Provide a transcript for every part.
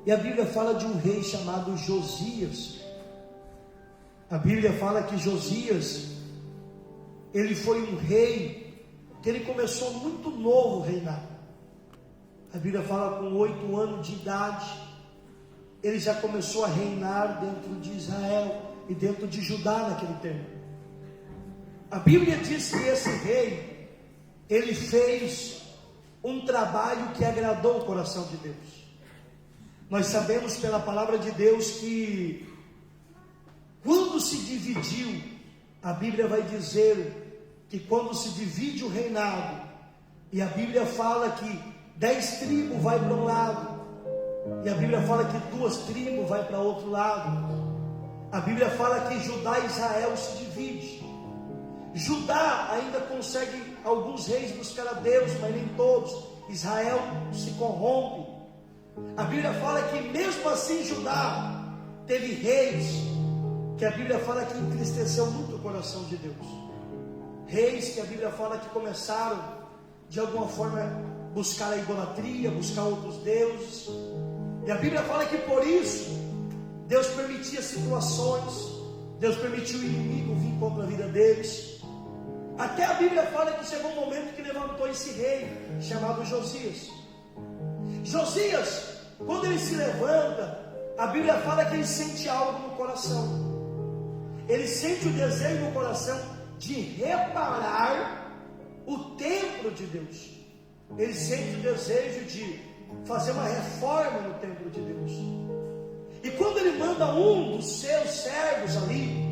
E a Bíblia fala de um rei chamado Josias. A Bíblia fala que Josias, ele foi um rei, que ele começou muito novo a reinar. A Bíblia fala com 8 anos de idade, ele já começou a reinar dentro de Israel e dentro de Judá naquele tempo. A Bíblia diz que esse rei, ele fez um trabalho que agradou o coração de Deus. Nós sabemos pela palavra de Deus que quando se dividiu, a Bíblia vai dizer que quando se divide o reinado, e a Bíblia fala que 10 tribos vai para um lado, e a Bíblia fala que 2 tribos vai para outro lado. A Bíblia fala que Judá e Israel se divide. Judá ainda consegue alguns reis buscar a Deus, mas nem todos. Israel se corrompe. A Bíblia fala que mesmo assim Judá teve reis, que a Bíblia fala que entristeceu muito o coração de Deus. Reis que a Bíblia fala que começaram de alguma forma buscar a idolatria, buscar outros deuses. E a Bíblia fala que por isso Deus permitia situações, Deus permitiu o inimigo vir contra a vida deles. Até a Bíblia fala que chegou um momento que levantou esse rei chamado Josias. Josias, quando ele se levanta, a Bíblia fala que ele sente algo no coração. Ele sente o desejo no coração de reparar o templo de Deus. Ele sente o desejo de fazer uma reforma no templo de Deus. E quando ele manda um dos seus servos ali,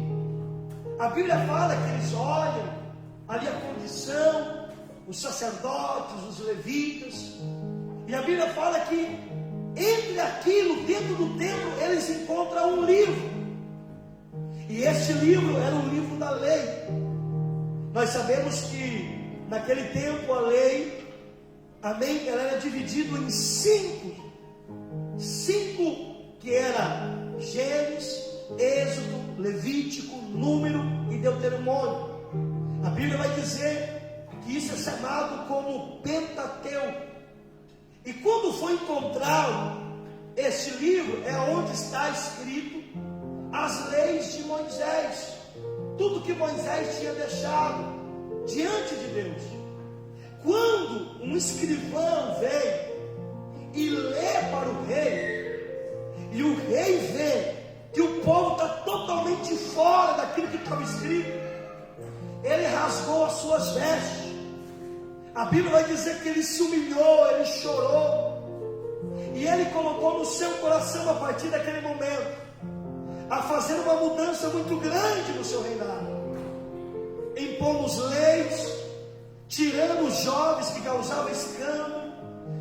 a Bíblia fala que eles olham ali a condição, os sacerdotes, os levitas, e a Bíblia fala que entre aquilo, dentro do templo, eles encontram um livro. E este livro era um livro da lei. Nós sabemos que naquele tempo a lei, amém, ela era dividida em 5 que era Gênesis, Êxodo, Levítico, Número e Deuteronômio. A Bíblia vai dizer que isso é chamado como Pentateuco. E quando foi encontrado este livro, é onde está escrito as leis de Moisés, tudo que Moisés tinha deixado diante de Deus. Quando um escrivão vem e lê para o rei, e o rei vê que o povo está totalmente fora daquilo que estava escrito, ele rasgou as suas vestes. A Bíblia vai dizer que ele se humilhou, ele chorou, e ele colocou no seu coração, a partir daquele momento, a fazer uma mudança muito grande no seu reinado. Impomos leis, tirando os jovens que causavam escândalo,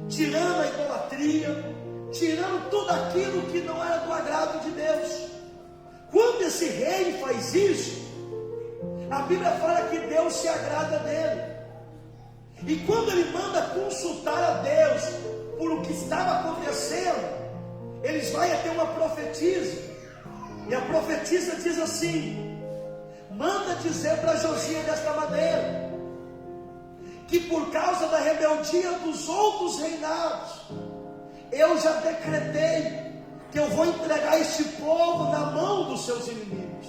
tirando a idolatria, tirando tudo aquilo que não era do agrado de Deus. Quando esse rei faz isso, a Bíblia fala que Deus se agrada dele. E quando ele manda consultar a Deus por o que estava acontecendo, eles vão até uma profetisa, e a profetisa diz assim: manda dizer para Josias desta maneira, que por causa da rebeldia dos outros reinados, eu já decretei que eu vou entregar este povo na mão dos seus inimigos.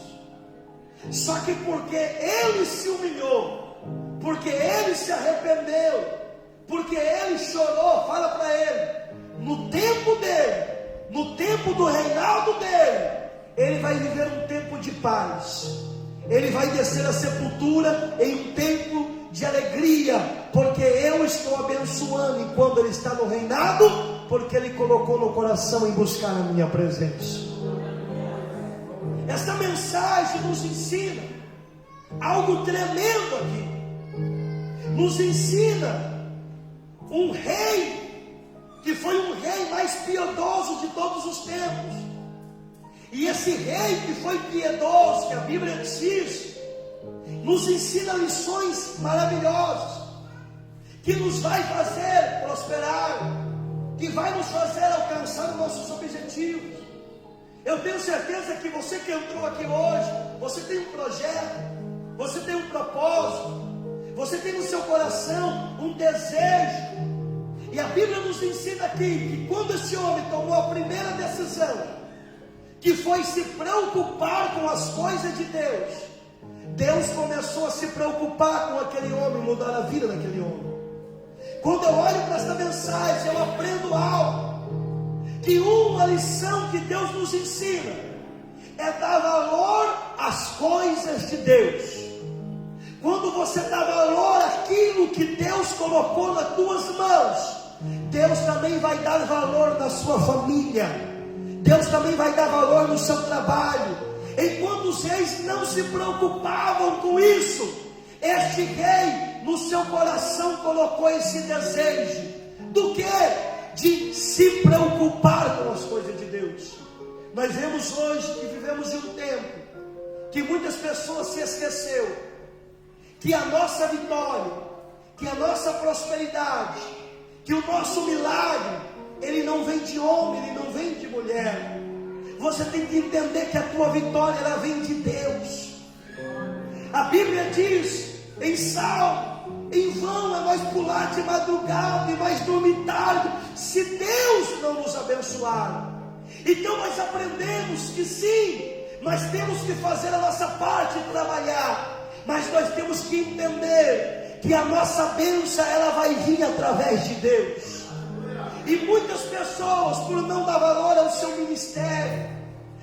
Só que porque ele se humilhou, porque ele se arrependeu, porque ele chorou, fala para ele, no tempo dele, no tempo do reinado dele, ele vai viver um tempo de paz. Ele vai descer a sepultura em um tempo de alegria, porque eu estou abençoando enquanto ele está no reinado, porque ele colocou no coração em buscar a minha presença. Esta mensagem nos ensina algo tremendo aqui. Nos ensina um rei que foi um rei mais piedoso de todos os tempos. E esse rei que foi piedoso, que a Bíblia diz, nos ensina lições maravilhosas, que nos vai fazer prosperar, que vai nos fazer alcançar os nossos objetivos. Eu tenho certeza que você que entrou aqui hoje, você tem um projeto, você tem um propósito, você tem no seu coração um desejo. E a Bíblia nos ensina aqui que quando esse homem tomou a primeira que foi se preocupar com as coisas de Deus, Deus começou a se preocupar com aquele homem, mudar a vida daquele homem. Quando eu olho para esta mensagem, eu aprendo algo, que uma lição que Deus nos ensina é dar valor às coisas de Deus. Quando você dá valor àquilo que Deus colocou nas tuas mãos, Deus também vai dar valor na sua família, Deus também vai dar valor no seu trabalho. Enquanto os reis não se preocupavam com isso, este rei no seu coração colocou esse desejo, do que? De se preocupar com as coisas de Deus. Nós vemos hoje que vivemos em um tempo que muitas pessoas se esqueceu que a nossa vitória, que a nossa prosperidade, que o nosso milagre, ele não vem de homem, ele não vem de mulher. Você tem que entender que a tua vitória, ela vem de Deus. A Bíblia diz em Salmo: em vão é nós pular de madrugada e nós dormir tarde, se Deus não nos abençoar. Então nós aprendemos que sim, nós temos que fazer a nossa parte e trabalhar, mas nós temos que entender que a nossa bênção, ela vai vir através de Deus. E muitas pessoas, por não dar valor ao seu ministério,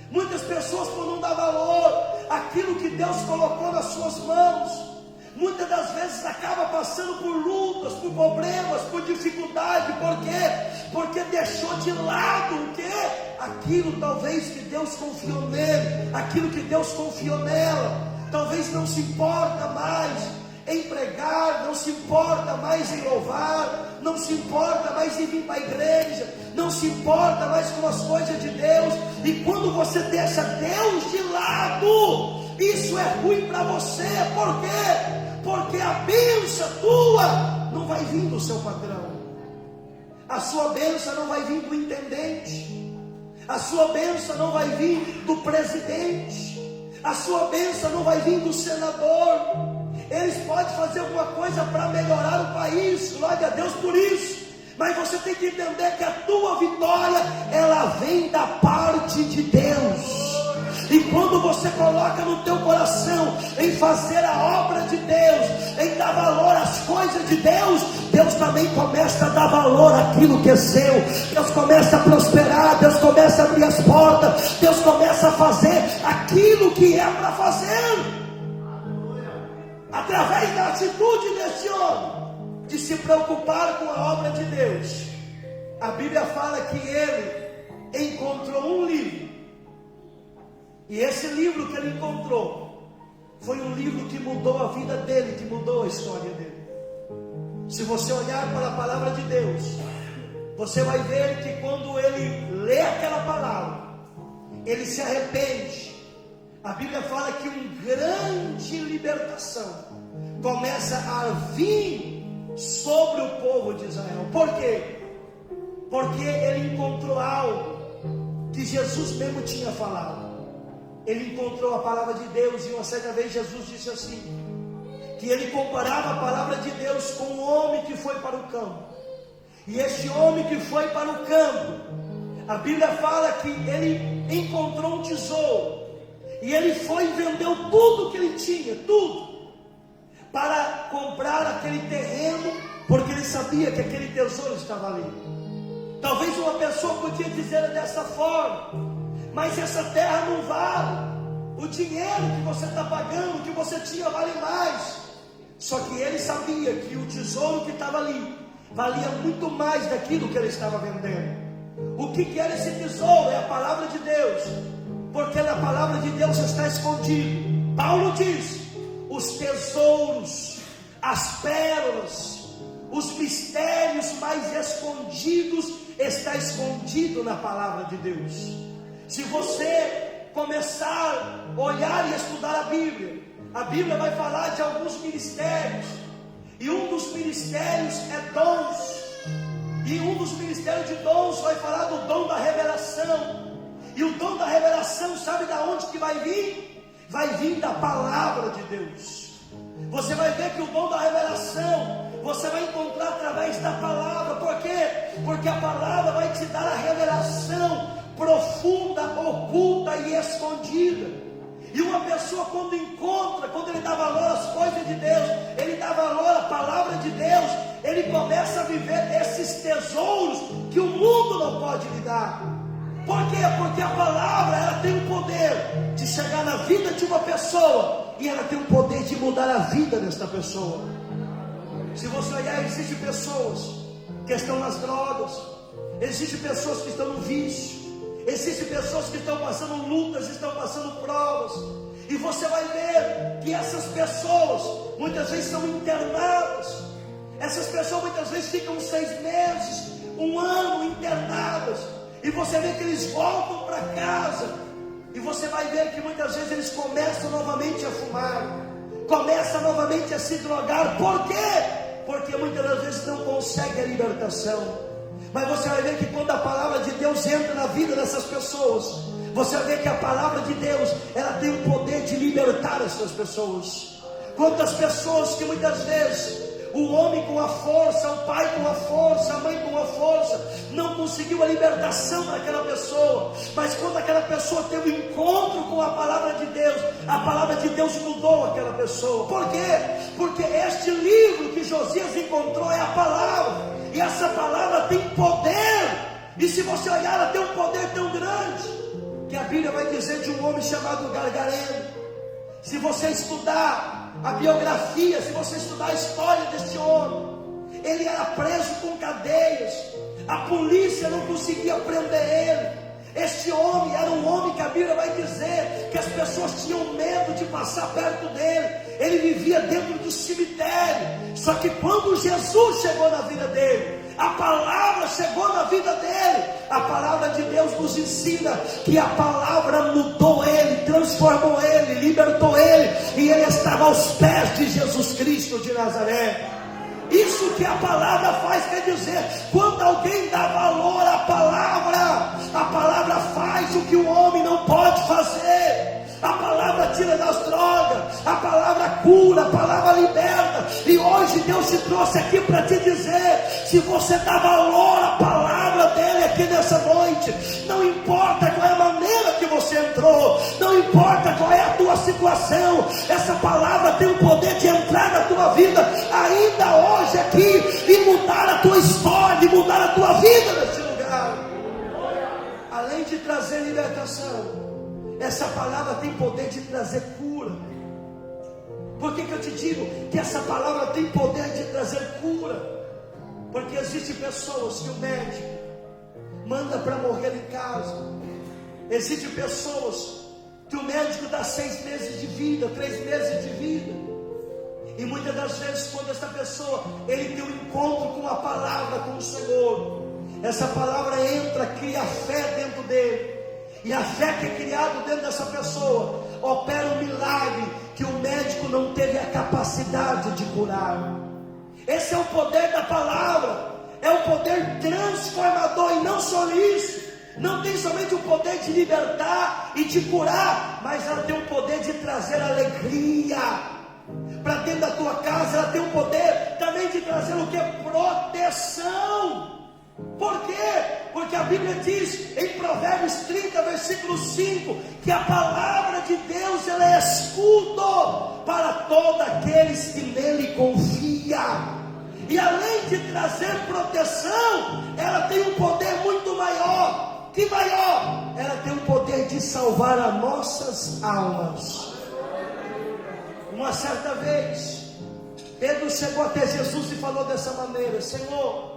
muitas pessoas por não dar valor àquilo que Deus colocou nas suas mãos, muitas das vezes acaba passando por lutas, por problemas, por dificuldade. Por quê? Porque deixou de lado o quê? Aquilo talvez que Deus confiou nele, aquilo que Deus confiou nela. Talvez não se importa mais em pregar, não se importa mais em louvar, não se importa mais em vir para a igreja, não se importa mais com as coisas de Deus. E quando você deixa Deus de lado, isso é ruim para você. Por quê? Porque a bênção tua não vai vir do seu patrão, a sua bênção não vai vir do intendente, a sua bênção não vai vir do presidente, a sua bênção não vai vir do senador. Eles podem fazer alguma coisa para melhorar o país, glória a Deus por isso, mas você tem que entender que a tua vitória, ela vem da parte de Deus. E quando você coloca no teu coração em fazer a obra de Deus, em dar valor às coisas de Deus, Deus também começa a dar valor àquilo que é seu. Deus começa a prosperar, Deus começa a abrir as portas, Deus começa a fazer aquilo que é para fazer. Através da atitude desse homem, de se preocupar com a obra de Deus, a Bíblia fala que ele encontrou um livro. E esse livro que ele encontrou foi um livro que mudou a vida dele, que mudou a história dele. Se você olhar para a palavra de Deus, você vai ver que quando ele lê aquela palavra, ele se arrepende. A Bíblia fala que uma grande libertação começa a vir sobre o povo de Israel. Por quê? Porque ele encontrou algo que Jesus mesmo tinha falado. Ele encontrou a palavra de Deus, e uma certa vez Jesus disse assim, que ele comparava a palavra de Deus com um homem que foi para o campo. E este homem que foi para o campo, a Bíblia fala que ele encontrou um tesouro, e ele foi e vendeu tudo que ele tinha, tudo, para comprar aquele terreno, porque ele sabia que aquele tesouro estava ali. Talvez uma pessoa podia dizer dessa forma: mas essa terra não vale, o dinheiro que você está pagando, que você tinha, vale mais. Só que ele sabia que o tesouro que estava ali valia muito mais daquilo que ele estava vendendo. O que era esse tesouro? É a palavra de Deus, porque na palavra de Deus está escondido. Paulo diz: os tesouros, as pérolas, os mistérios mais escondidos, está escondido na palavra de Deus. Se você começar a olhar e estudar a Bíblia vai falar de alguns ministérios, e um dos ministérios é dons, e um dos ministérios de dons vai falar do dom da revelação. E o dom da revelação, sabe de onde que vai vir? Vai vir da palavra de Deus. Você vai ver que o dom da revelação você vai encontrar através da palavra. Por quê? Porque a palavra vai te dar a revelação profunda, oculta, escondida. E uma pessoa quando encontra, quando ele dá valor às coisas de Deus, ele dá valor à palavra de Deus, ele começa a viver esses tesouros que o mundo não pode lhe dar. Por quê? Porque a palavra, ela tem o poder de chegar na vida de uma pessoa, e ela tem o poder de mudar a vida desta pessoa. Se você olhar, existem pessoas que estão nas drogas, existem pessoas que estão no vício, existem pessoas que estão passando lutas, estão passando provas, e você vai ver que essas pessoas muitas vezes são internadas. Essas pessoas muitas vezes ficam 6 meses, 1 ano internadas, e você vê que eles voltam para casa, e você vai ver que muitas vezes eles começam novamente a fumar, começam novamente a se drogar. Por quê? Porque muitas das vezes não consegue a libertação. Mas você vai ver que quando a palavra de Deus entra na vida dessas pessoas, você vai ver que a palavra de Deus, ela tem o poder de libertar essas pessoas. Quantas pessoas que muitas vezes o homem com a força, o pai com a força, a mãe com a força, não conseguiu a libertação daquela pessoa, mas quando aquela pessoa teve um encontro com a palavra de Deus mudou aquela pessoa. Por quê? Porque este livro que Josias encontrou é a palavra, e essa palavra tem poder, e se você olhar, ela tem um poder tão grande, que a Bíblia vai dizer de um homem chamado Gargareno. Se você estudar a biografia, se você estudar a história deste homem, ele era preso com cadeias, a polícia não conseguia prender ele. Este homem era um homem que a Bíblia vai dizer que as pessoas tinham medo de passar perto dele. Ele vivia dentro do cemitério. Só que quando Jesus chegou na vida dele, a palavra chegou na vida dele, a palavra de Deus nos ensina que a palavra mudou ele, transformou ele, libertou ele, e ele estava aos pés de Jesus Cristo de Nazaré. Isso que a palavra faz, quer dizer, quando alguém dá valor à palavra, a palavra faz o que o homem não pode fazer. A palavra tira das drogas, a palavra cura, a palavra liberta. E hoje Deus te trouxe aqui para te dizer: se você dá valor à palavra dele aqui nessa noite, não importa qual é a maneira que você entrou, não importa qual é a tua situação, essa palavra tem o poder de entrar na tua vida ainda hoje aqui e mudar a tua história, e mudar a tua vida nesse lugar. Além de trazer libertação, essa palavra tem poder de trazer cura. Por que eu te digo que essa palavra tem poder de trazer cura? Porque existem pessoas que o médico manda para morrer em casa. Existem pessoas que o médico dá 6 meses de vida, 3 meses de vida. E muitas das vezes, quando essa pessoa, ele tem um encontro com a palavra, com o Senhor, essa palavra entra, cria fé dentro dele. E a fé que é criada dentro dessa pessoa opera um milagre que o médico não teve a capacidade de curar. Esse é o poder da palavra, é o poder transformador. E não só isso, não tem somente o poder de libertar e de curar, mas ela tem o poder de trazer alegria para dentro da tua casa. Ela tem o poder também de trazer o que? Proteção. Por quê? Porque a Bíblia diz em Provérbios 30, versículo 5, que a palavra de Deus, ela é escudo para todos aqueles que nele confiam. E além de trazer proteção, ela tem um poder muito maior. Que maior? Ela tem o poder de salvar as nossas almas. Uma certa vez, Pedro chegou até Jesus e falou dessa maneira: Senhor,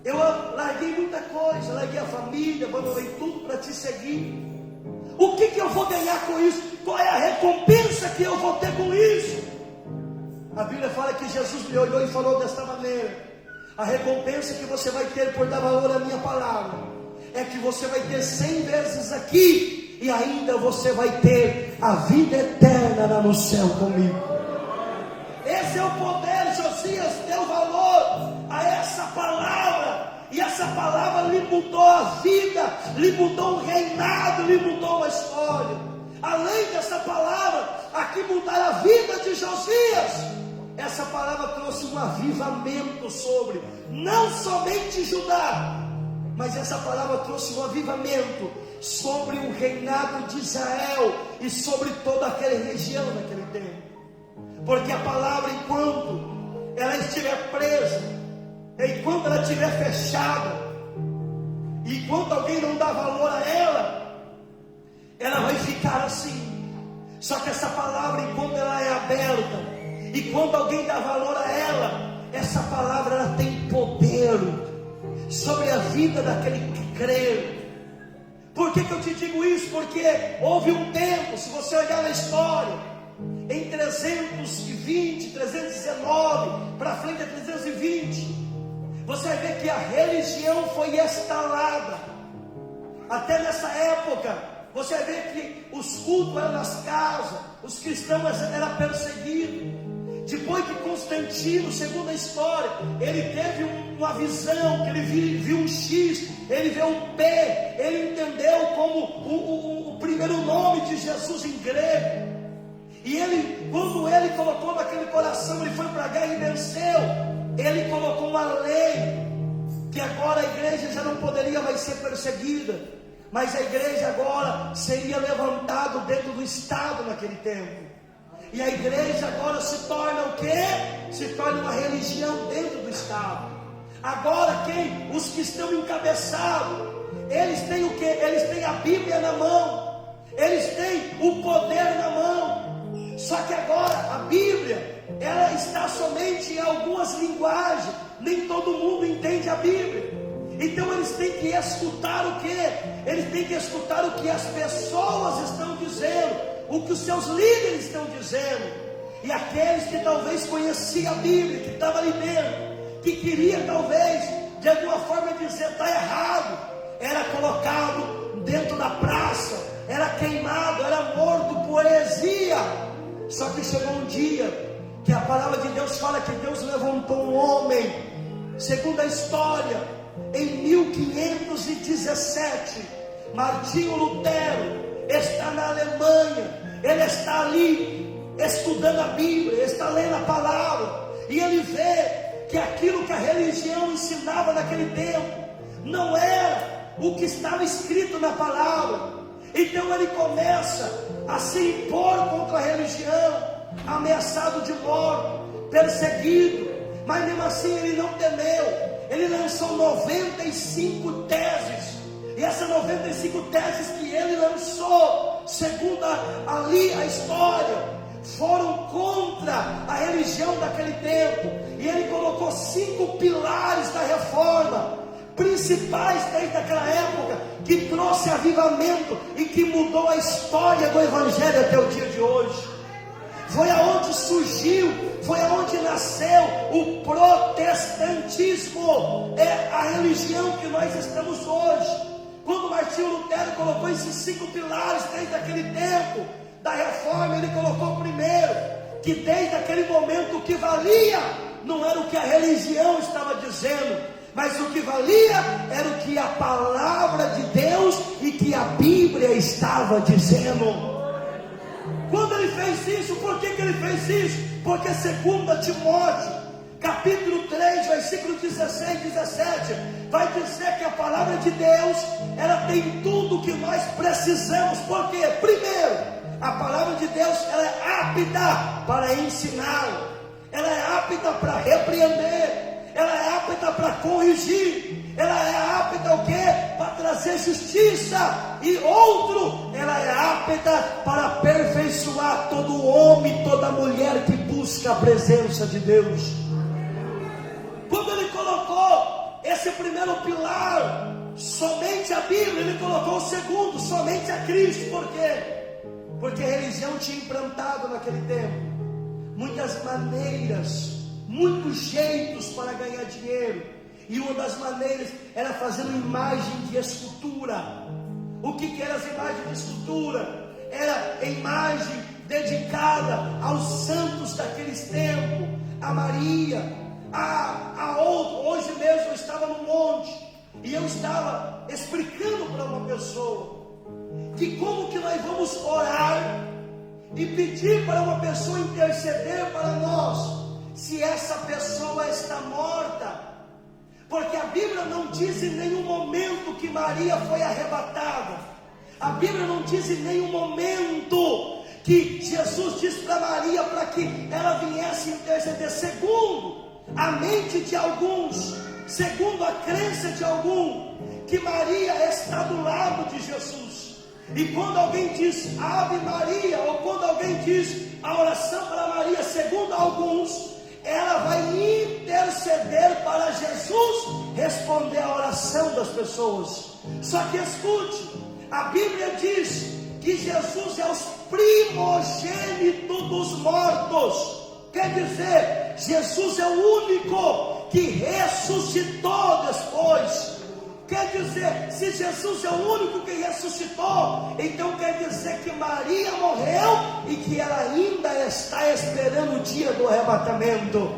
eu larguei muita coisa, larguei a família, abandonei tudo para te seguir. O que eu vou ganhar com isso? Qual é a recompensa que eu vou ter com isso? A Bíblia fala que Jesus me olhou e falou desta maneira: a recompensa que você vai ter por dar valor à minha palavra é que você vai ter 100 vezes aqui, e ainda você vai ter a vida eterna lá no céu comigo. Esse é o poder. Josias deu valor a essa palavra, e essa palavra lhe mudou a vida, lhe mudou o reinado, lhe mudou a história. Além dessa palavra aqui mudar a vida de Josias, essa palavra trouxe um avivamento sobre não somente Judá, mas essa palavra trouxe um avivamento sobre o reinado de Israel e sobre toda aquela região naquele tempo. Porque a palavra, enquanto ela estiver presa, enquanto ela estiver fechada, enquanto alguém não dá valor a ela vai ficar assim. Só que essa palavra, enquanto ela é aberta, e quando alguém dá valor a ela, essa palavra ela tem poder sobre a vida daquele que crê. Por que eu te digo isso? Porque houve um tempo, se você olhar na história, em 320, 319, para frente é 320, você vai ver que a religião foi instalada. Até nessa época, você vai ver que os cultos eram nas casas, os cristãos eram perseguidos. Depois que Constantino, segundo a história, ele teve uma visão, que ele viu um X, ele viu um P, ele entendeu como o primeiro nome de Jesus em grego. E ele, quando ele colocou naquele coração, ele foi para a guerra e venceu. Ele colocou uma lei, que agora a igreja já não poderia mais ser perseguida, mas a igreja agora seria levantada dentro do Estado naquele tempo. E a igreja agora se torna o quê? Se torna uma religião dentro do Estado. Agora os que estão encabeçados, eles têm o quê? Eles têm a Bíblia na mão, eles têm o poder na mão. Só que agora a Bíblia, ela está somente em algumas linguagens, nem todo mundo entende a Bíblia. Então eles têm que escutar o quê? Eles têm que escutar o que as pessoas estão dizendo, o que os seus líderes estão dizendo. E aqueles que talvez conheciam a Bíblia, que estavam ali dentro, que queria talvez de alguma forma dizer está errado, era colocado dentro da praça, era queimado, era morto por heresia. Só que chegou um dia que a palavra de Deus fala que Deus levantou um homem, segundo a história, em 1517, Martinho Lutero está na Alemanha, ele está ali estudando a Bíblia, está lendo a palavra, e ele vê que aquilo que a religião ensinava naquele tempo não era o que estava escrito na palavra. Então ele começa a se impor contra a religião, ameaçado de morte, perseguido, mas mesmo assim ele não temeu. Ele lançou 95 teses, e essas 95 teses que ele lançou, segundo ali a história, foram contra a religião daquele tempo. E ele colocou 5 pilares da reforma, principais desde aquela época, que trouxe avivamento e que mudou a história do Evangelho até o dia de hoje. Foi aonde surgiu, foi aonde nasceu o protestantismo, é a religião que nós estamos hoje. Quando Martinho Lutero colocou esses 5 pilares desde aquele tempo da reforma, ele colocou primeiro, que desde aquele momento o que valia não era o que a religião estava dizendo, mas o que valia era o que a palavra de Deus e que a Bíblia estava dizendo. Quando ele fez isso, por que ele fez isso? Porque 2 Timóteo, capítulo 3, versículo 16 e 17, vai dizer que a palavra de Deus, ela tem tudo o que nós precisamos. Por quê? Primeiro, a palavra de Deus, ela é apta para ensinar, ela é apta para repreender, ela é apta para corrigir, ela é apta o quê? Para trazer justiça. E outro, ela é apta para aperfeiçoar todo homem, toda mulher que busca a presença de Deus. Quando ele colocou esse primeiro pilar, somente a Bíblia, ele colocou o segundo, somente a Cristo. Por quê? Porque a religião tinha implantado naquele tempo muitas maneiras, muitos jeitos para ganhar dinheiro. E uma das maneiras era fazendo imagem de escultura. O que eram as imagens de escultura? Era a imagem dedicada aos santos daqueles tempos, a Maria, a outro. Hoje mesmo eu estava no monte e eu estava explicando para uma pessoa que como que nós vamos orar e pedir para uma pessoa interceder para nós, se essa pessoa está morta. Porque a Bíblia não diz em nenhum momento que Maria foi arrebatada. A Bíblia não diz em nenhum momento que Jesus disse para Maria para que ela viesse interceder. Segundo a mente de alguns, segundo a crença de algum, que Maria está do lado de Jesus. E quando alguém diz Ave Maria, ou quando alguém diz a oração para Maria, segundo alguns, ela vai interceder para Jesus responder a oração das pessoas. Só que escute, a Bíblia diz que Jesus é o primogênito dos mortos. Quer dizer, Jesus é o único que ressuscitou depois. Quer dizer, se Jesus é o único que ressuscitou, então quer dizer que Maria morreu e que ela ainda está esperando o dia do arrebatamento.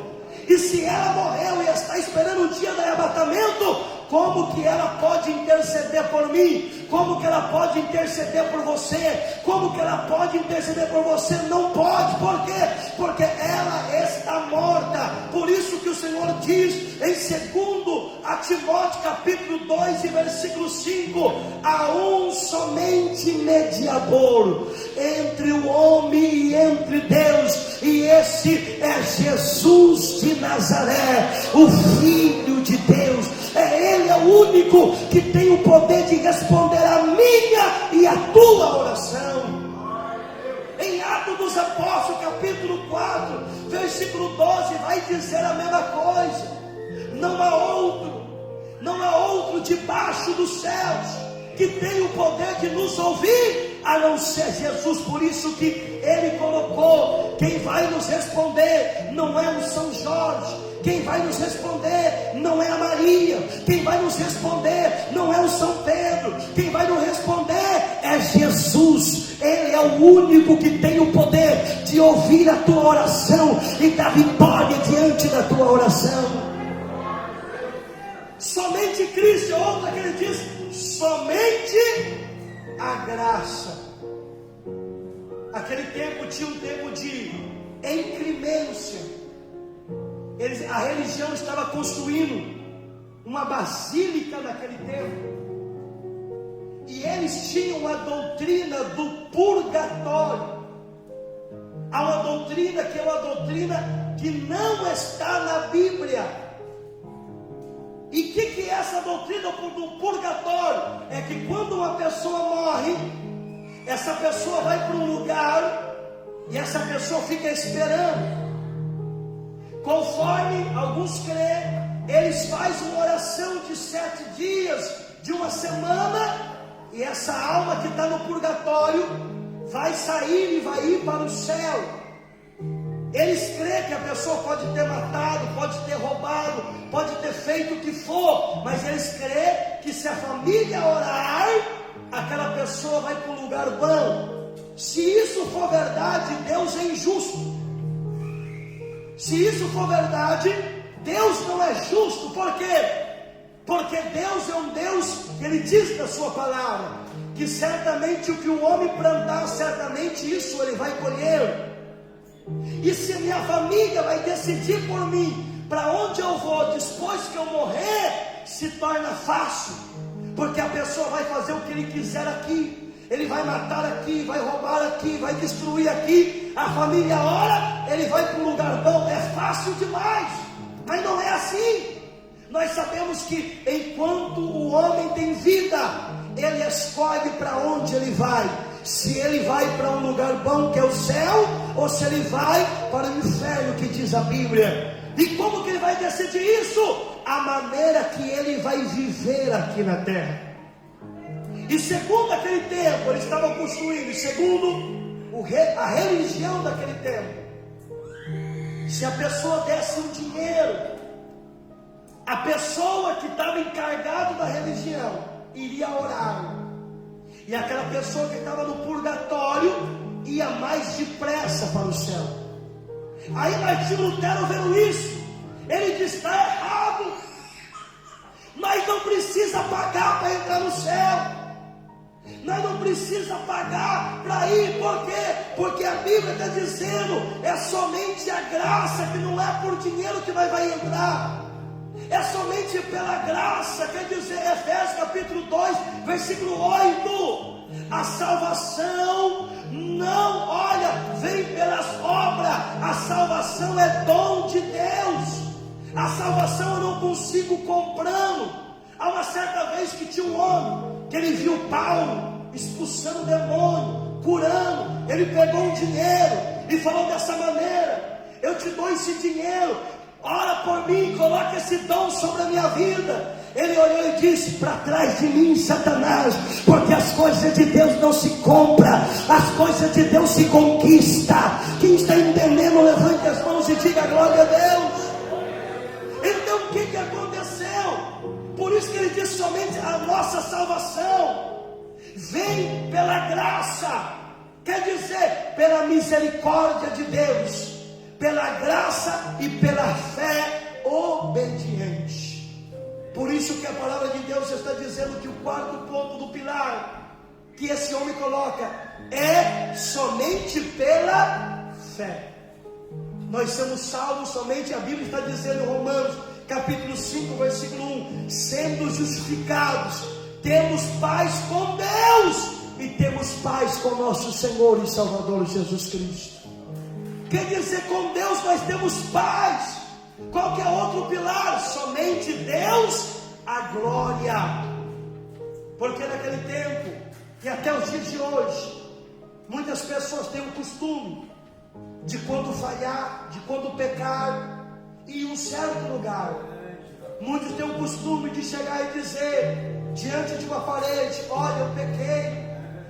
E se ela morreu e está esperando o dia do arrebatamento, como que ela pode interceder por mim? Como que ela pode interceder por você? Como que ela pode interceder por você? Não pode. Por quê? Porque ela está morta. Por isso que o Senhor diz em 2 Timóteo capítulo 2 e versículo 5: há um somente mediador entre o homem e entre Deus, e esse é Jesus de Nazaré, o Filho de Deus. Ele é o único que tem o poder de responder a minha e a tua oração. Em Atos dos Apóstolos capítulo 4 versículo 12 vai dizer a mesma coisa. Não há outro debaixo dos céus que tem o poder de nos ouvir a não ser Jesus. Por isso que Ele colocou, quem vai nos responder não é o São Jorge, quem vai nos responder não é a Maria, quem vai nos responder não é o São Pedro, quem vai nos responder é Jesus. Ele é o único que tem o poder de ouvir a tua oração e dar vitória diante da tua oração. Somente Cristo, outra que ele diz, somente a graça. Aquele tempo tinha um tempo de incrimência. A religião estava construindo uma basílica naquele tempo, e eles tinham a doutrina do purgatório. Há uma doutrina que é uma doutrina que não está na Bíblia. E o que é essa doutrina do purgatório? É que quando uma pessoa morre, essa pessoa vai para um lugar e essa pessoa fica esperando. Conforme alguns creem, eles fazem uma oração de 7 dias, de uma semana, e essa alma que está no purgatório vai sair e vai ir para o céu. Eles creem que a pessoa pode ter matado, pode ter roubado, pode ter feito o que for, mas eles creem que se a família orar, aquela pessoa vai para um lugar bom. Se isso for verdade, Deus é injusto. Se isso for verdade, Deus não é justo. Por quê? Porque Deus é um Deus que Ele diz na sua palavra que certamente o que o homem plantar, certamente isso ele vai colher. E se minha família vai decidir por mim para onde eu vou depois que eu morrer, se torna fácil, porque a pessoa vai fazer o que ele quiser aqui. Ele vai matar aqui, vai roubar aqui, vai destruir aqui. A família ora, ele vai para um lugar bom. É fácil demais, mas não é assim. Nós sabemos que enquanto o homem tem vida, ele escolhe para onde ele vai. Se ele vai para um lugar bom que é o céu, ou se ele vai para o inferno que diz a Bíblia. E como que ele vai decidir isso? A maneira que ele vai viver aqui na terra. E segundo aquele tempo, eles estavam construindo, segundo a religião daquele tempo, se a pessoa desse um dinheiro, a pessoa que estava encarregada da religião iria orar, e aquela pessoa que estava no purgatório ia mais depressa para o céu. Aí Martinho Lutero vendo isso, ele diz: está errado, nós não precisa pagar para entrar no céu. Nós não precisamos pagar para ir. Por quê? Porque a Bíblia está dizendo, é somente a graça, que não é por dinheiro que nós vai entrar. É somente pela graça, quer dizer, Efésios capítulo 2, versículo 8. A salvação não, olha, vem pelas obras. A salvação é dom de Deus. A salvação eu não consigo comprando. Há uma certa vez que tinha um homem, que ele viu Paulo expulsando demônio, curando. Ele pegou um dinheiro e falou dessa maneira: eu te dou esse dinheiro, ora por mim, coloca esse dom sobre a minha vida. Ele olhou e disse: para trás de mim, Satanás, porque as coisas de Deus não se compram, as coisas de Deus se conquistam. Quem está entendendo, levante as mãos e diga glória a Deus. Então o que aconteceu? Por isso que ele diz: somente a nossa salvação vem pela graça, quer dizer, pela misericórdia de Deus, pela graça e pela fé obediente. Por isso que a palavra de Deus está dizendo que o quarto ponto do pilar que esse homem coloca é somente pela fé. Nós somos salvos somente, a Bíblia está dizendo em Romanos capítulo 5, versículo 1, sendo justificados, temos paz com Deus e temos paz com nosso Senhor e Salvador Jesus Cristo. Quer dizer, com Deus nós temos paz. Qual que é outro pilar? Somente Deus, a glória. Porque naquele tempo e até os dias de hoje, muitas pessoas têm o costume de, quando falhar, de quando pecar, ir em um certo lugar. Muitos têm o costume de chegar e dizer diante de uma parede: olha, eu pequei,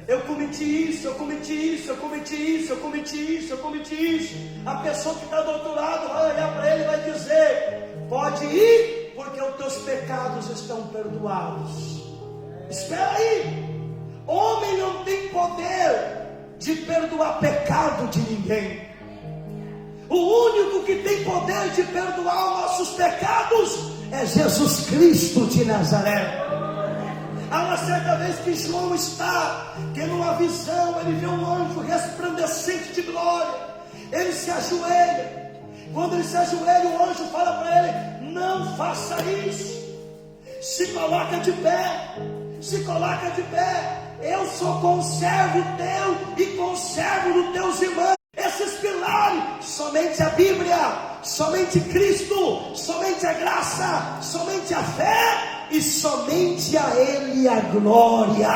eu cometi isso, eu cometi isso, eu cometi isso, eu cometi isso, eu cometi isso. A pessoa que está do outro lado vai olhar para ele e vai dizer: pode ir, porque os teus pecados estão perdoados. Espera aí, homem não tem poder de perdoar pecado de ninguém. O único que tem poder de perdoar os nossos pecados é Jesus Cristo de Nazaré. Há uma certa vez que João está tendo uma visão, ele vê um anjo resplandecente de glória, ele se ajoelha. Quando ele se ajoelha, o anjo fala para ele: não faça isso, se coloca de pé, se coloca de pé, eu sou conservo teu e conservo dos teus irmãos. Esses pilares, somente a Bíblia, somente Cristo, somente a graça, somente a fé e somente a Ele a glória.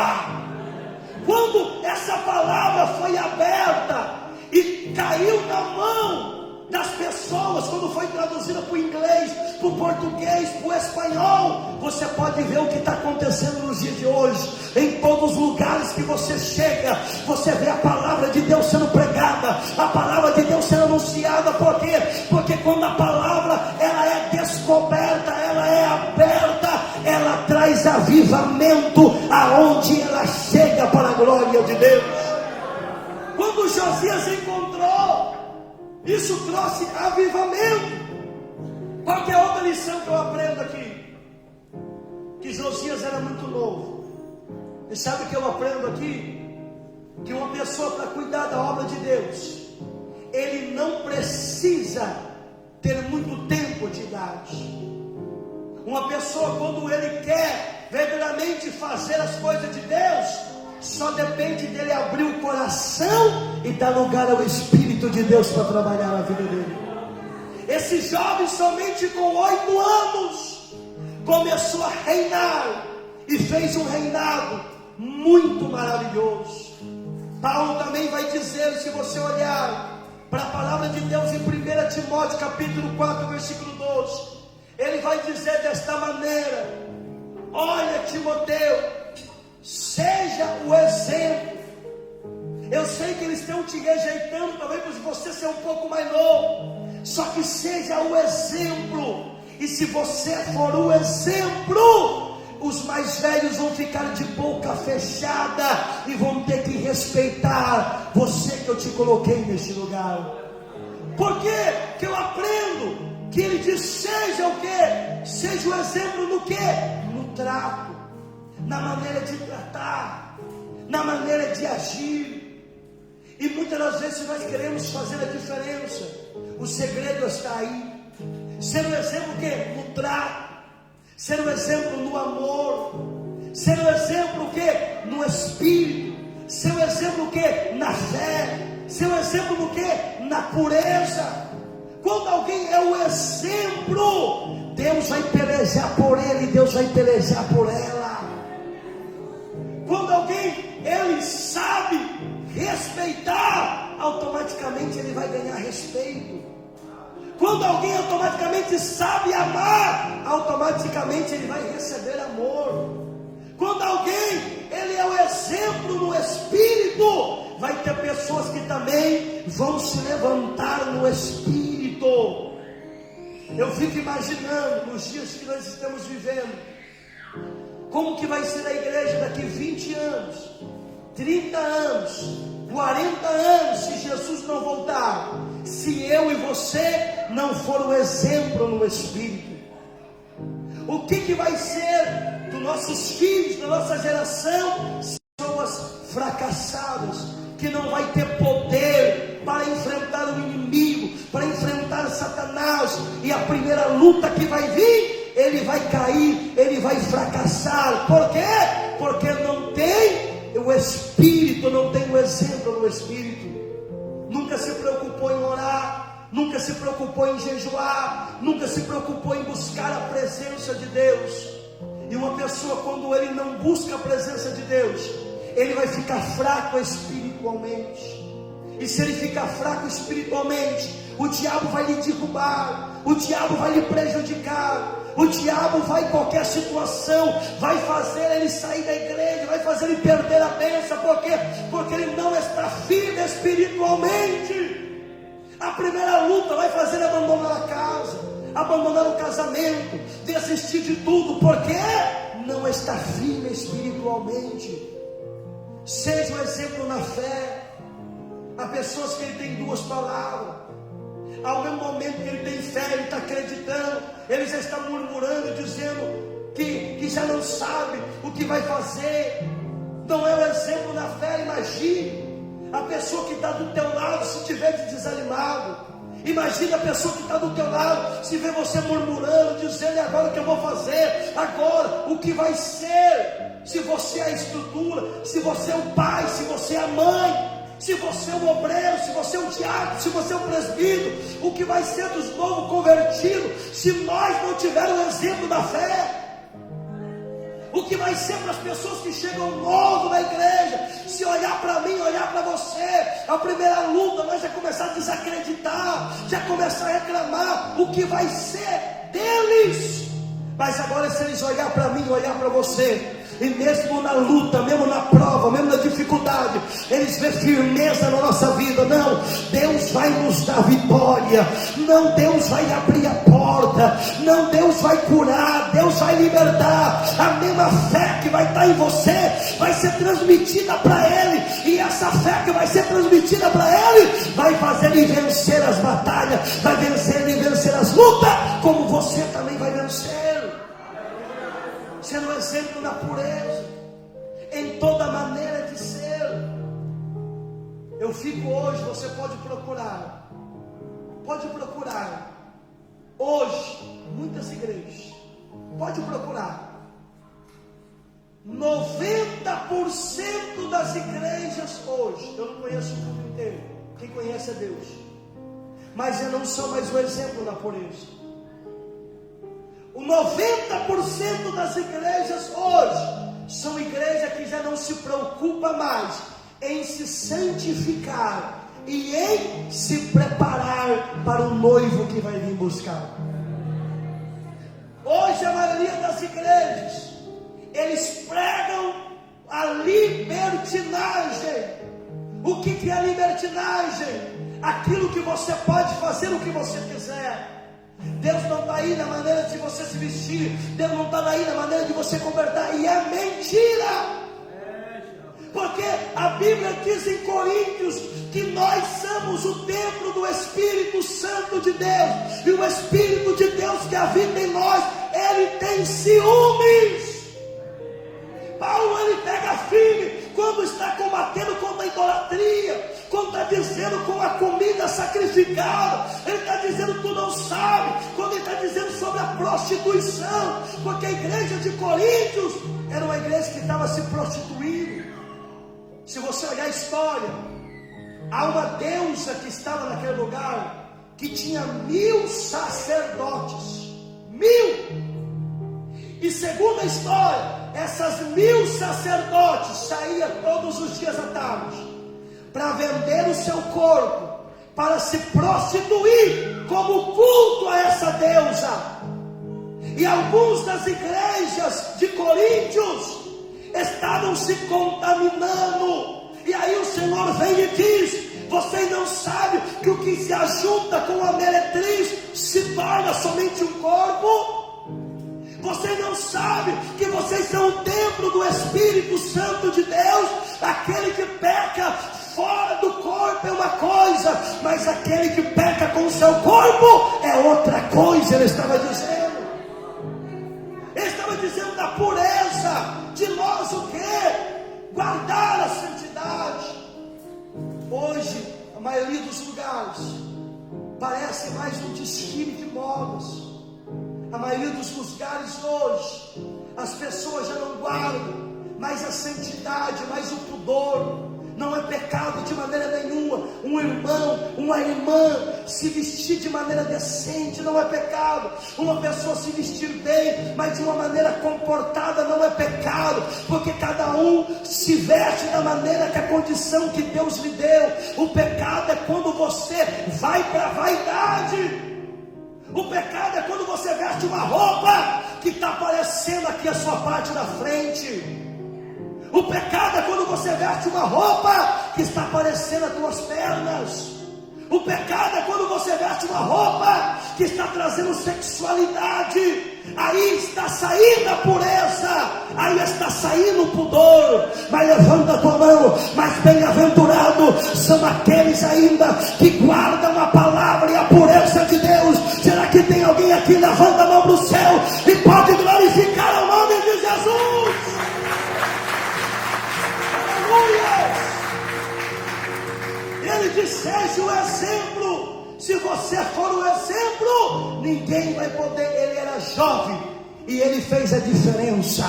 Quando essa palavra foi aberta e caiu na mão das pessoas, quando foi traduzida para o inglês, para o português, para o espanhol, você pode ver o que está acontecendo nos dias de hoje. Em todos os lugares que você chega, você vê a palavra de Deus sendo pregada, a palavra de Deus sendo anunciada. Por quê? Porque quando a palavra ela é descoberta, ela é aberta, ela traz avivamento aonde ela chega, para a glória de Deus. Quando Josias encontrou, isso trouxe avivamento. Qual que é a outra lição que eu aprendo aqui? Que Josias era muito novo. E sabe o que eu aprendo aqui? Que uma pessoa, para cuidar da obra de Deus, ele não precisa ter muito tempo de idade. Uma pessoa, quando ele quer verdadeiramente fazer as coisas de Deus, só depende dele abrir o coração e dar lugar ao Espírito de Deus para trabalhar na vida dele. Esse jovem, somente com 8 anos, começou a reinar e fez um reinado muito maravilhoso. Paulo também vai dizer, se você olhar para a palavra de Deus em 1 Timóteo capítulo 4, versículo 12, ele vai dizer desta maneira: olha, Timoteu, seja o exemplo. Eu sei que eles estão te rejeitando, talvez por você ser um pouco mais novo, só que seja o exemplo. E se você for o exemplo, os mais velhos vão ficar de boca fechada e vão ter que respeitar você, que eu te coloquei neste lugar. Por quê? Que eu aprendo que ele diz: seja o quê? Seja o exemplo no quê? No trato, na maneira de tratar, na maneira de agir. E muitas das vezes nós queremos fazer a diferença. O segredo está aí. Ser um exemplo o quê? No trato. ser um exemplo no amor, ser um exemplo o quê? No Espírito, ser um exemplo o quê? Na fé, ser um exemplo no quê? Na pureza. Quando alguém é o exemplo, Deus vai pelejar por ele, Deus vai pelejar por ela. Quando alguém, ele sabe respeitar, automaticamente ele vai ganhar respeito. Quando alguém automaticamente sabe amar, automaticamente ele vai receber amor. Quando alguém, ele é o exemplo no Espírito, vai ter pessoas que também vão se levantar no Espírito. Eu fico imaginando nos dias que nós estamos vivendo, como que vai ser a igreja daqui 20 anos, 30 anos, 40 anos, se Jesus não voltar, se eu e você não for o exemplo no Espírito. O que vai ser dos nossos filhos, da nossa geração? Pessoas fracassadas, que não vai ter poder para enfrentar o inimigo, para enfrentar Satanás, e a primeira luta que vai vir, ele vai cair, ele vai fracassar. Por quê? Porque não tem o Espírito, não tem o exemplo no Espírito. Nunca se preocupou em orar, nunca se preocupou em jejuar, nunca se preocupou em buscar a presença de Deus. E uma pessoa, quando ele não busca a presença de Deus, ele vai ficar fraco espiritualmente. E se ele ficar fraco espiritualmente, o diabo vai lhe derrubar, o diabo vai lhe prejudicar, o diabo vai em qualquer situação, vai fazer ele sair da igreja, vai fazer ele perder a bênção. Por quê? Porque ele não está firme espiritualmente. A primeira luta vai fazer ele abandonar a casa, abandonar o casamento, desistir de tudo, porque não está firme espiritualmente. Seja um exemplo na fé. Há pessoas que ele tem duas palavras, ao mesmo momento que ele tem fé, ele está acreditando, ele já está murmurando, dizendo que já não sabe o que vai fazer. Não é o exemplo na fé. Imagine a pessoa que está do teu lado se tiver desanimado. Imagina a pessoa que está do teu lado, se vê você murmurando, dizendo: e agora o que eu vou fazer? Agora o que vai ser? Se você é a estrutura, se você é o pai, se você é a mãe, se você é o obreiro, se você é o diácono, se você é o presbítero, o que vai ser dos novos convertidos, se nós não tivermos o exemplo da fé? O que vai ser para as pessoas que chegam novo na igreja? Se olhar para mim, olhar para você, a primeira luta, nós já começar a desacreditar, já começar a reclamar. O que vai ser deles? Mas agora, se eles olhar para mim, olhar para você, e mesmo na luta, mesmo na prova, mesmo na dificuldade, eles vêem firmeza na nossa vida. Não, Deus vai nos dar vitória. Não, Deus vai abrir a porta. Não, Deus vai curar, Deus vai libertar. A mesma fé que vai estar em você vai ser transmitida para ele, e essa fé que vai ser transmitida para ele vai fazer ele vencer as batalhas, vai vencer ele vencer as lutas, como você também vai vencer. Sendo um exemplo na pureza, em toda maneira de ser. Eu fico hoje, você pode procurar hoje, muitas igrejas, pode procurar, 90% das igrejas hoje, eu não conheço o mundo inteiro, quem conhece é Deus, mas eu não sou mais o exemplo na pureza. O 90% das igrejas hoje são igrejas que já não se preocupam mais em se santificar e em se preparar para o noivo que vai vir buscar. Hoje a maioria das igrejas, eles pregam a libertinagem. O que é a libertinagem? Aquilo que você pode fazer o que você quiser. Deus não está aí na maneira de você se vestir, Deus não está aí na maneira de você converter, e é mentira. Porque a Bíblia diz em Coríntios que nós somos o templo do Espírito Santo de Deus, e o Espírito de Deus que habita em nós, ele tem ciúmes. Paulo, ele pega firme quando está combatendo contra a idolatria, quando está dizendo com a comida sacrificada, ele está dizendo tu não sabe, quando ele está dizendo sobre a prostituição, porque a igreja de Coríntios era uma igreja que estava se prostituindo. Se você olhar a história, há uma deusa que estava naquele lugar, que tinha 1000 sacerdotes, 1000, e segundo a história, essas 1000 sacerdotes saíam todos os dias à tarde, para vender o seu corpo, para se prostituir, como culto a essa deusa. E alguns das igrejas de Coríntios estavam se contaminando. E aí o Senhor vem e diz: vocês não sabem que o que se ajunta com a meretriz se torna somente um corpo? Vocês não sabem que vocês são o templo do Espírito Santo de Deus? Aquele que peca fora do corpo é uma coisa, mas aquele que peca com o seu corpo é outra coisa. Ele estava dizendo da pureza, de nós o que? Guardar a santidade. Hoje, a maioria dos lugares parece mais um desfile de modas. A maioria dos lugares hoje, as pessoas já não guardam mais a santidade, mais o pudor. Não é pecado de maneira nenhuma um irmão, uma irmã se vestir de maneira decente, não é pecado. Uma pessoa se vestir bem, mas de uma maneira comportada, não é pecado, porque cada um se veste da maneira que a condição que Deus lhe deu. O pecado é quando você vai para a vaidade. O pecado é quando você veste uma roupa que está aparecendo aqui a sua parte da frente. O pecado é quando você veste uma roupa que está aparecendo as tuas pernas. O pecado é quando você veste uma roupa que está trazendo sexualidade. Aí está saindo a pureza, aí está saindo o pudor. Mas levanta a tua mão, mas bem-aventurados são aqueles ainda que guardam a palavra e a pureza de Deus. Será que tem alguém aqui? Levanta a mão para o céu e pode glorificar o nome de Jesus. Aleluia! Ele diz: seja o exemplo. Se você for o exemplo, ninguém vai poder. Ele era jovem e ele fez a diferença.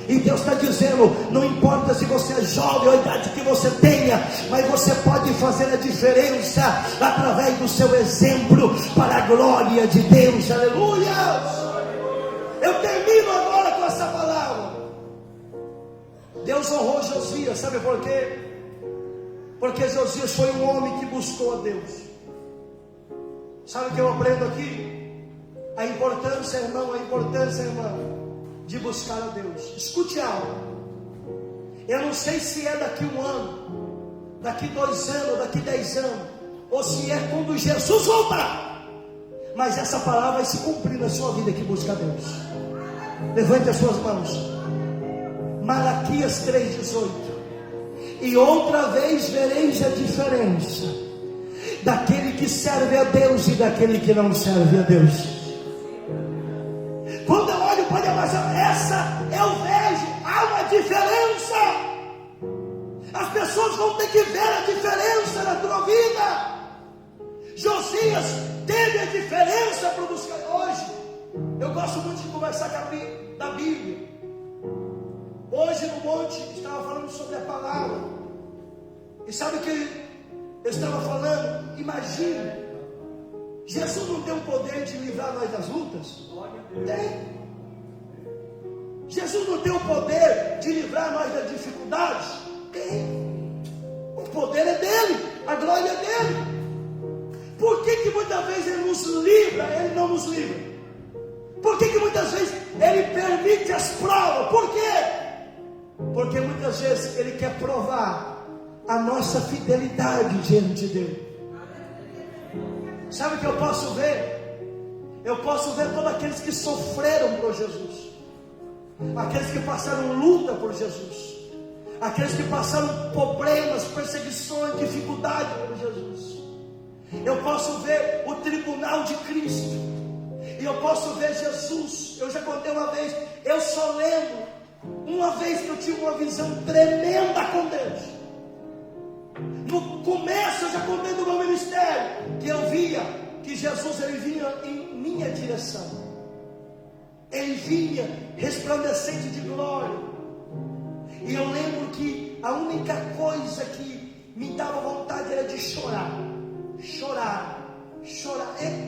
E Deus está dizendo: não importa se você é jovem ou a idade que você tenha, mas você pode fazer a diferença através do seu exemplo para a glória de Deus. Aleluia! Eu termino agora com essa palavra. Deus honrou Josias, sabe por quê? Porque Josias foi um homem que buscou a Deus. Sabe o que eu aprendo aqui? A importância, irmão, de buscar a Deus. Escute algo. Eu não sei se é daqui 1 ano, daqui 2 anos, daqui 10 anos, ou se é quando Jesus voltar, mas essa palavra vai se cumprir na sua vida, que busca a Deus. Levante as suas mãos. Malaquias 3,18. E outra vez vereis a diferença daquele que serve a Deus e daquele que não serve a Deus. Quando eu olho para essa eu vejo, há uma diferença. As pessoas vão ter que ver a diferença na tua vida. Josias teve a diferença para buscar. Hoje eu gosto muito de conversar da Bíblia. Hoje no monte estava falando sobre a palavra. E sabe o que eu estava falando? Imagina, Jesus não tem o poder de livrar nós das lutas? Tem. Jesus não tem o poder de livrar nós das dificuldades? Tem. O poder é dele, a glória é dele. Por que muitas vezes ele nos livra, ele não nos livra? Por que muitas vezes ele permite as provas? Por quê? Porque muitas vezes ele quer provar a nossa fidelidade diante dele. Sabe o que eu posso ver? Eu posso ver todos aqueles que sofreram por Jesus, aqueles que passaram luta por Jesus, aqueles que passaram problemas, perseguições, dificuldade por Jesus. Eu posso ver o tribunal de Cristo, e eu posso ver Jesus. Eu já contei uma vez, eu só lembro uma vez que eu tive uma visão tremenda com Deus. No começo Jesus ele vinha em minha direção. Ele vinha resplandecente de glória. E eu lembro que a única coisa que me dava vontade era de chorar. Chorar.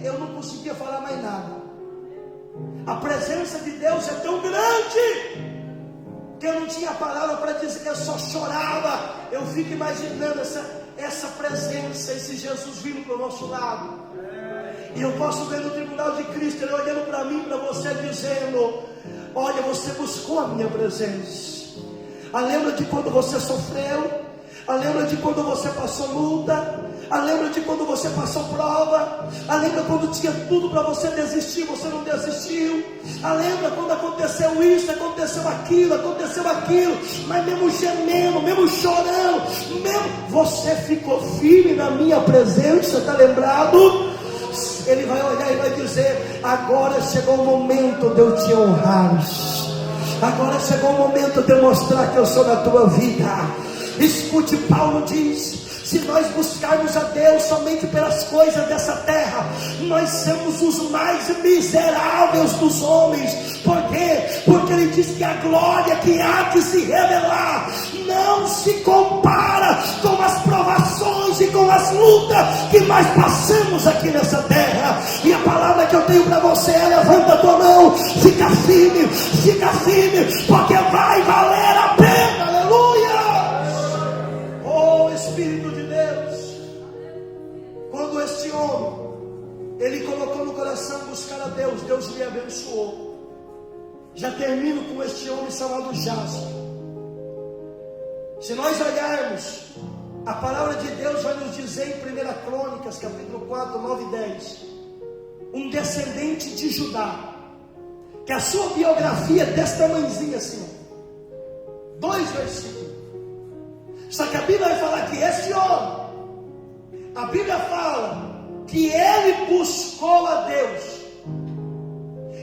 Eu não conseguia falar mais nada. A presença de Deus é tão grande que eu não tinha palavra para dizer, eu só chorava. Eu fico imaginando essa presença, esse Jesus vindo para o nosso lado. E eu posso ver no tribunal de Cristo, Ele olhando para mim, para você, dizendo: olha, você buscou a minha presença. Lembra de quando você sofreu? Lembra de quando você passou luta? Lembra de quando você passou prova? Lembra quando tinha tudo para você desistir, você não desistiu? Lembra quando aconteceu isso, aconteceu aquilo, mas mesmo gemendo, mesmo chorando, mesmo você ficou firme na minha presença, está lembrado? Ele vai olhar e vai dizer: agora chegou o momento de eu te honrar, agora chegou o momento de eu mostrar que eu sou na tua vida. Escute, Paulo diz: se nós buscarmos a Deus somente pelas coisas dessa terra, nós somos os mais miseráveis dos homens. Por quê? Porque ele diz que a glória que há de se revelar não se compara com as provações e com as lutas que nós passamos aqui nessa terra. E a palavra que eu tenho para você é: levanta a tua mão, fica firme, porque vai valer a pena. Aleluia! Oh Espírito de Deus, quando este homem ele colocou no coração buscar a Deus, Deus lhe abençoou. Já termino com este homem chamado Jaspe. Se nós olharmos, a palavra de Deus vai nos dizer em 1 Crônicas, capítulo 4, 9 e 10, um descendente de Judá, que a sua biografia é desse tamanhozinho assim, 2 versículos. Só que a Bíblia vai falar que esse homem, a Bíblia fala que ele buscou a Deus.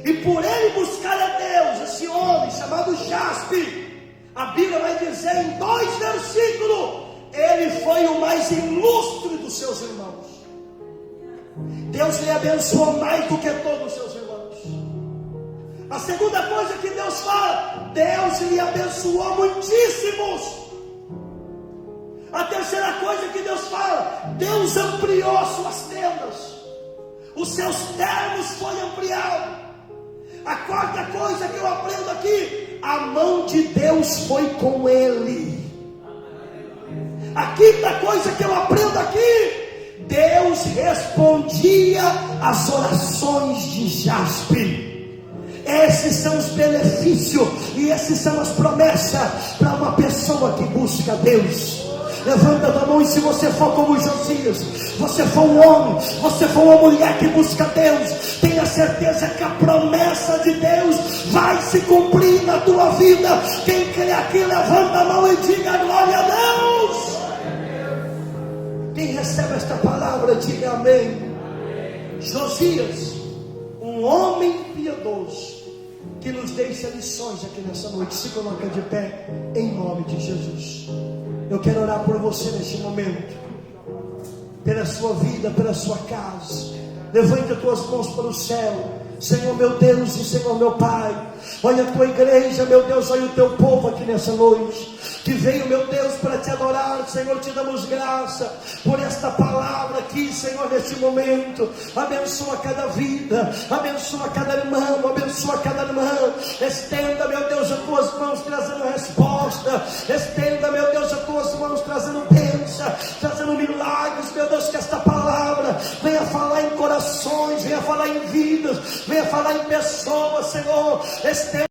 E por ele buscar a Deus, esse homem chamado Jaspe, a Bíblia vai dizer em 2 versículos, ele foi o mais ilustre dos seus irmãos. Deus lhe abençoou mais do que todos os seus irmãos. A segunda coisa que Deus fala, Deus lhe abençoou muitíssimos. A terceira coisa que Deus fala, Deus ampliou as suas tendas, os seus termos foi ampliado. A quarta coisa que eu aprendo aqui, a mão de Deus foi com ele. A quinta coisa que eu aprendo aqui, Deus respondia às orações de Jaspe. Esses são os benefícios e essas são as promessas para uma pessoa que busca Deus. Levanta a mão, e se você for como Josias, você for um homem, você for uma mulher que busca Deus, tenha certeza que a promessa de Deus vai se cumprir na tua vida. Quem crê aqui, levanta a mão e diga glória a Deus. Quem recebe esta palavra, diga amém. Josias, um homem piedoso, que nos deixa lições aqui nessa noite. Se coloca de pé, em nome de Jesus. Eu quero orar por você neste momento, pela sua vida, pela sua casa. Levante as tuas mãos para o céu. Senhor meu Deus e Senhor meu Pai, olha a tua igreja, meu Deus, olha o teu povo aqui nessa noite, que veio, meu Deus, para te adorar. Senhor, te damos graça por esta palavra aqui, Senhor, neste momento. Abençoa cada vida, abençoa cada irmão, abençoa cada irmã. Estenda, meu Deus, as tuas mãos trazendo resposta. Estenda, meu Deus, as tuas mãos trazendo bênção, trazendo milagres, meu Deus, que esta palavra venha falar em corações, venha falar em vidas, venha falar em pessoas, Senhor. Estenda